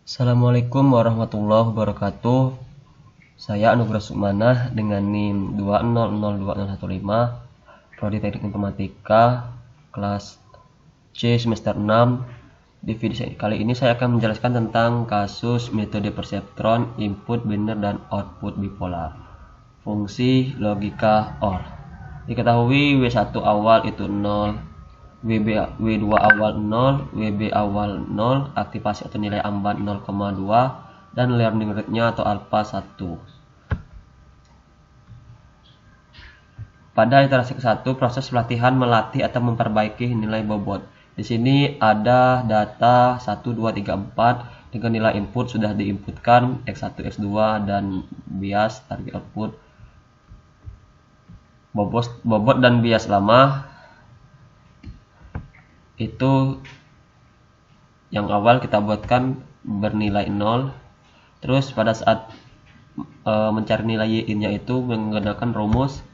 Assalamualaikum warahmatullahi wabarakatuh. Saya Anugrah Sukmana dengan NIM 2002015, Prodi Teknik Informatika, kelas C semester 6. Di video kali ini saya akan menjelaskan tentang kasus metode perseptron input binär dan output bipolar, fungsi logika OR. Diketahui W1 awal itu 0, W2 awal 0, WB awal 0, aktivasi atau nilai amban 0,2, dan learning rate-nya atau alpha 1. Pada iterasi ke-1, proses pelatihan melatih atau memperbaiki nilai bobot. Di sini ada data 1, 2, 3, 4 dengan nilai input sudah diinputkan X1, X2 dan bias target output. Bobot dan bias lama itu yang awal kita buatkan bernilai 0. Terus pada saat mencari nilai Y-nya itu menggunakan rumus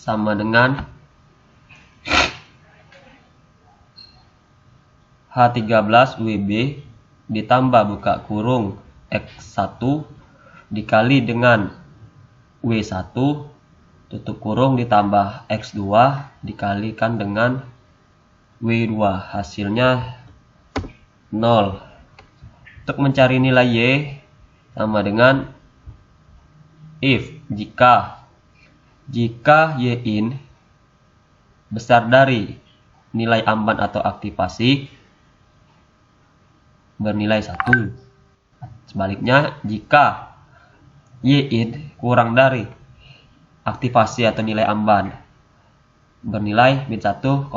sama dengan H13 WB ditambah buka kurung X1 dikali dengan W1 tutup kurung ditambah X2 dikalikan dengan W2, hasilnya 0. Untuk mencari nilai Y sama dengan if jika Y-in besar dari nilai amban atau aktivasi bernilai 1. Sebaliknya jika Y-in kurang dari aktivasi atau nilai amban bernilai min 1,0,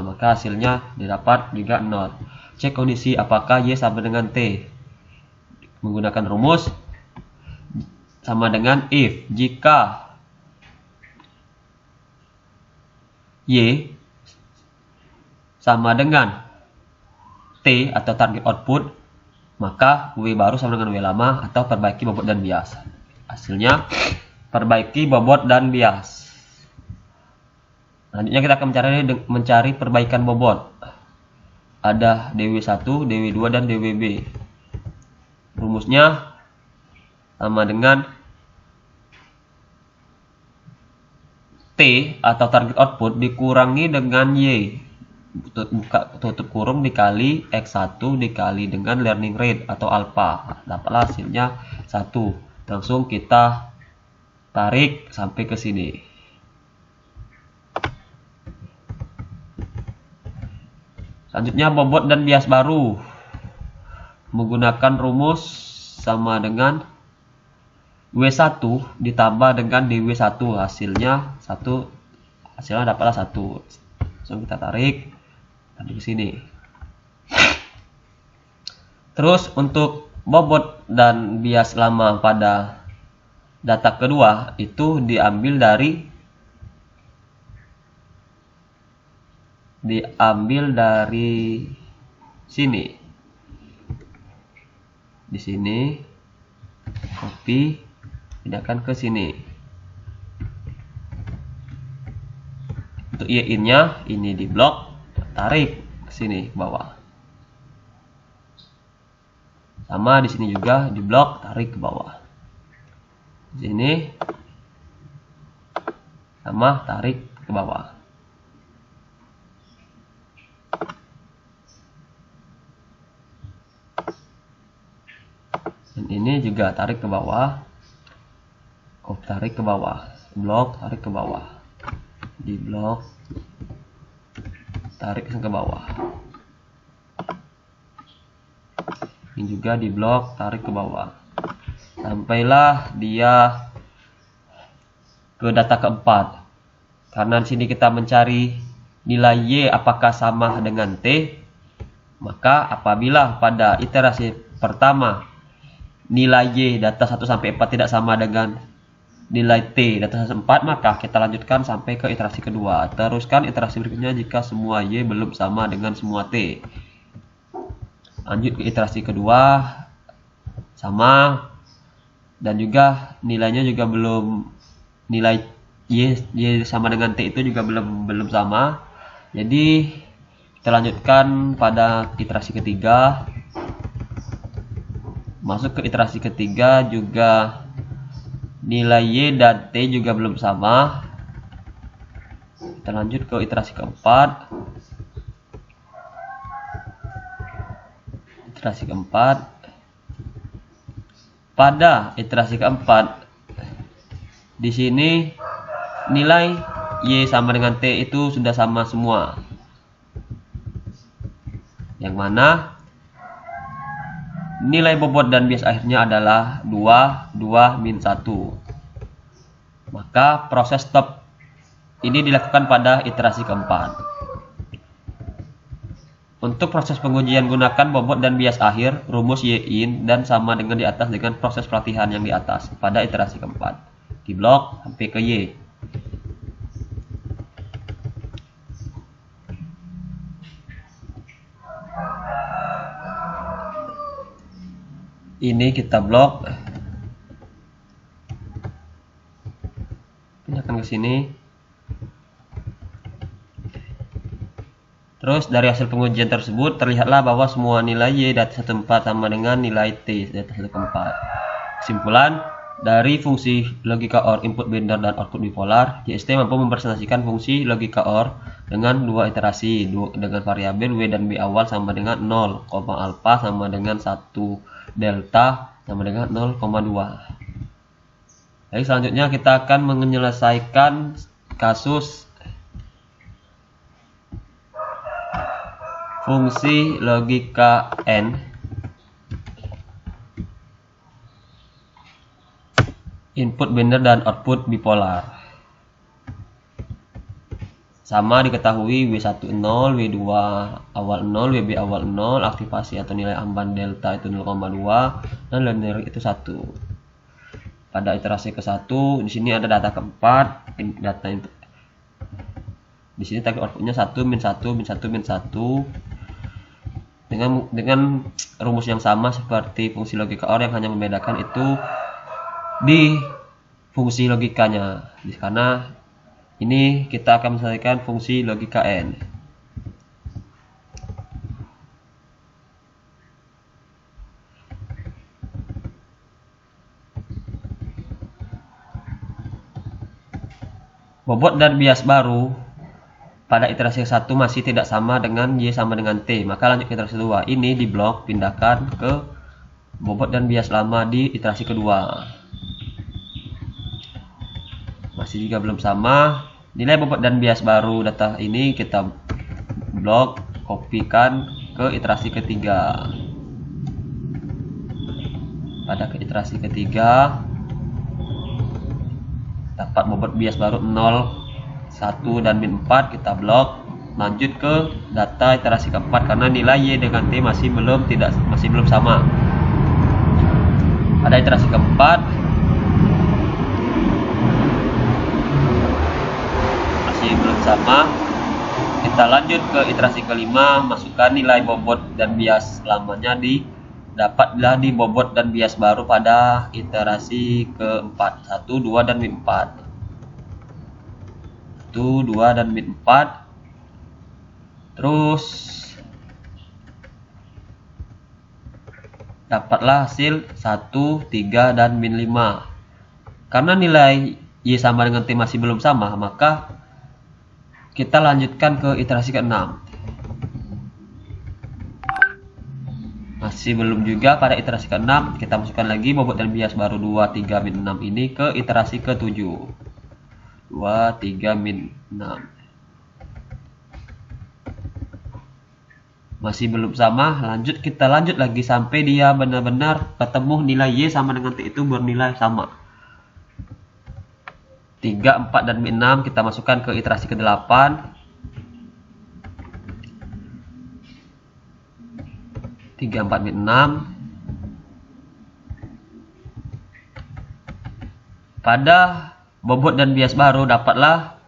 maka hasilnya didapat juga 0. Cek kondisi apakah Y sama dengan T. Menggunakan rumus sama dengan if jika Y sama dengan T atau target output, maka W baru sama dengan W lama atau perbaiki bobot dan bias. Hasilnya perbaiki bobot dan bias. Selanjutnya kita akan mencari perbaikan bobot. Ada DW1, DW2 dan DWB. Rumusnya sama dengan T atau target output dikurangi dengan Y. Buka tutup kurung dikali X1 dikali dengan learning rate atau alpha. Dapatlah hasilnya 1. Langsung kita tarik sampai ke sini. Selanjutnya bobot dan bias baru. Menggunakan rumus sama dengan W1 ditambah dengan DW1, hasilnya 1. Hasilnya dapatlah 1. Langsung kita tarik ke sini. Terus untuk bobot dan bias lama pada data kedua itu diambil dari sini. Di sini copy, pindahkan ke sini. Untuk Y-in-nya ini di blok, tarik ke sini ke bawah. Sama di sini juga di blok, tarik ke bawah. Di sini sama tarik ke bawah. Dan ini juga tarik ke bawah. Tarik ke bawah. Blok, tarik ke bawah. Di blok, tarik ke bawah. Ini juga di blok, tarik ke bawah. Sampailah dia ke data keempat. Karena di sini kita mencari nilai Y apakah sama dengan T, maka apabila pada iterasi pertama nilai Y data 1 sampai 4 tidak sama dengan nilai T data 4, maka kita lanjutkan sampai ke iterasi kedua. Teruskan iterasi berikutnya jika semua Y belum sama dengan semua T. Lanjut ke iterasi kedua sama, dan juga nilainya juga belum, nilai Y sama dengan T itu juga belum sama. Jadi kita lanjutkan pada iterasi ketiga Masuk ke iterasi ketiga juga nilai Y dan T juga belum sama. Kita lanjut ke iterasi keempat. Pada iterasi keempat, di sini nilai Y sama dengan T itu sudah sama semua. Yang mana nilai bobot dan bias akhirnya adalah 2, 2, min 1. Maka proses stop ini dilakukan pada iterasi keempat. Untuk proses pengujian gunakan bobot dan bias akhir, rumus Y in dan sama dengan di atas dengan proses pelatihan yang di atas pada iterasi keempat. Di blok sampai ke Y. Ini kita blok. Pindahkan ke sini. Terus dari hasil pengujian tersebut terlihatlah bahwa semua nilai Y di atas 1,4 sama dengan nilai T di atas 1,4. Kesimpulan, dari fungsi logika OR input binder dan output bipolar, JST mampu mempresentasikan fungsi logika OR dengan dua iterasi dengan variabel W dan B awal sama dengan 0, alpha sama dengan 1, delta sama dengan 0,2. Baik, selanjutnya kita akan menyelesaikan kasus fungsi logika N input binder dan output bipolar. Sama diketahui W1 0, W2 awal 0, WB awal 0, aktivasi atau nilai amban delta itu 0,2 dan linear itu 1. Pada iterasi ke-1 di sini ada data keempat, data input. Di sini tag outputnya 1 min 1 min 1 min 1 dengan rumus yang sama seperti fungsi logika OR, yang hanya membedakan itu di fungsi logikanya. Karena ini kita akan menyelesaikan fungsi logika N. Bobot dan bias baru pada iterasi 1 masih tidak sama dengan Y sama dengan T. Maka lanjut ke iterasi 2. Ini di blok, pindahkan ke bobot dan bias lama di iterasi kedua. Masih juga belum sama. Nilai bobot dan bias baru data ini kita blok, kopikan ke iterasi ketiga. Pada ke iterasi ketiga dapat bobot bias baru 0, 1 dan min 4, kita blok. Lanjut ke data iterasi keempat karena nilai Y dengan T masih belum sama. Pada iterasi keempat masih belum sama. Kita lanjut ke iterasi kelima, masukkan nilai bobot dan bias lamanya dapatlah di bobot dan bias baru pada iterasi keempat, 1, 2 dan min 4. 1, 2 dan min 4. Terus dapatlah hasil 1, 3 dan min 5. Karena nilai Y sama dengan T masih belum sama, maka kita lanjutkan ke iterasi ke-6. Masih belum juga. Pada iterasi ke-6 kita masukkan lagi bobot dan bias baru 2, 3, min 6 ini ke iterasi ke-7. 2, 3, min 6. Masih belum sama. Kita lanjut lagi sampai dia benar-benar ketemu nilai Y sama dengan T itu bernilai sama. 3, 4 dan min 6 kita masukkan ke iterasi ke-8. 3, 4, min 6. Pada bobot dan bias baru dapatlah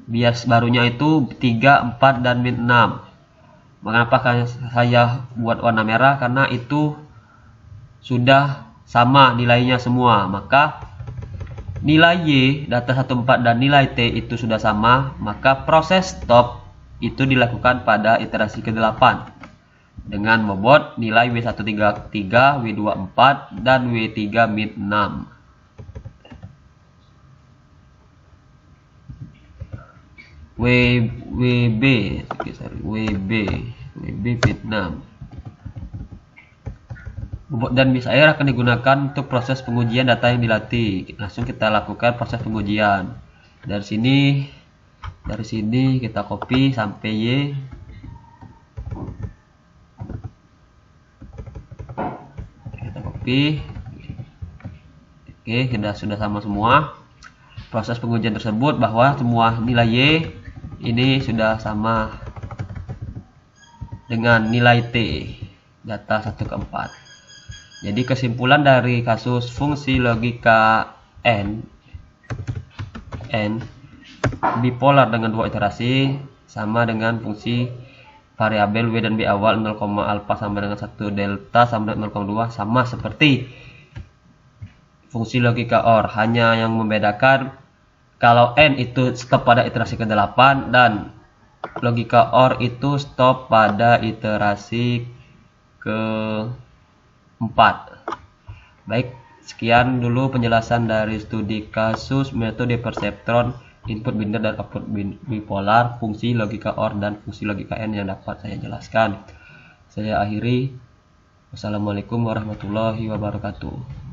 bias barunya itu 3, 4 dan min 6. Mengapa saya buat warna merah? Karena itu sudah sama nilainya semua. Maka nilai Y data 14 dan nilai T itu sudah sama. Maka proses stop itu dilakukan pada iterasi ke-8. dengan membuat nilai W133, W24, dan W3 min 6. WB min 6. Bobot dan bis air akan digunakan untuk proses pengujian data yang dilatih. Langsung kita lakukan proses pengujian. Dari sini kita copy sampai Y. Kita copy. Oke, sudah sama semua. Proses pengujian tersebut bahwa semua nilai Y ini sudah sama dengan nilai T data 1 ke 4. Jadi kesimpulan dari kasus fungsi logika N bipolar dengan 2 iterasi sama dengan fungsi variabel W dan B awal 0, alpha sama dengan 1, delta sama dengan 0,2 sama seperti fungsi logika OR. Hanya yang membedakan kalau N itu stop pada iterasi ke-8 dan logika OR itu stop pada iterasi ke-4. Baik, sekian dulu penjelasan dari studi kasus metode perseptron input binder dan output bipolar, fungsi logika OR dan fungsi logika N yang dapat saya jelaskan. Saya akhiri. Wassalamualaikum warahmatullahi wabarakatuh.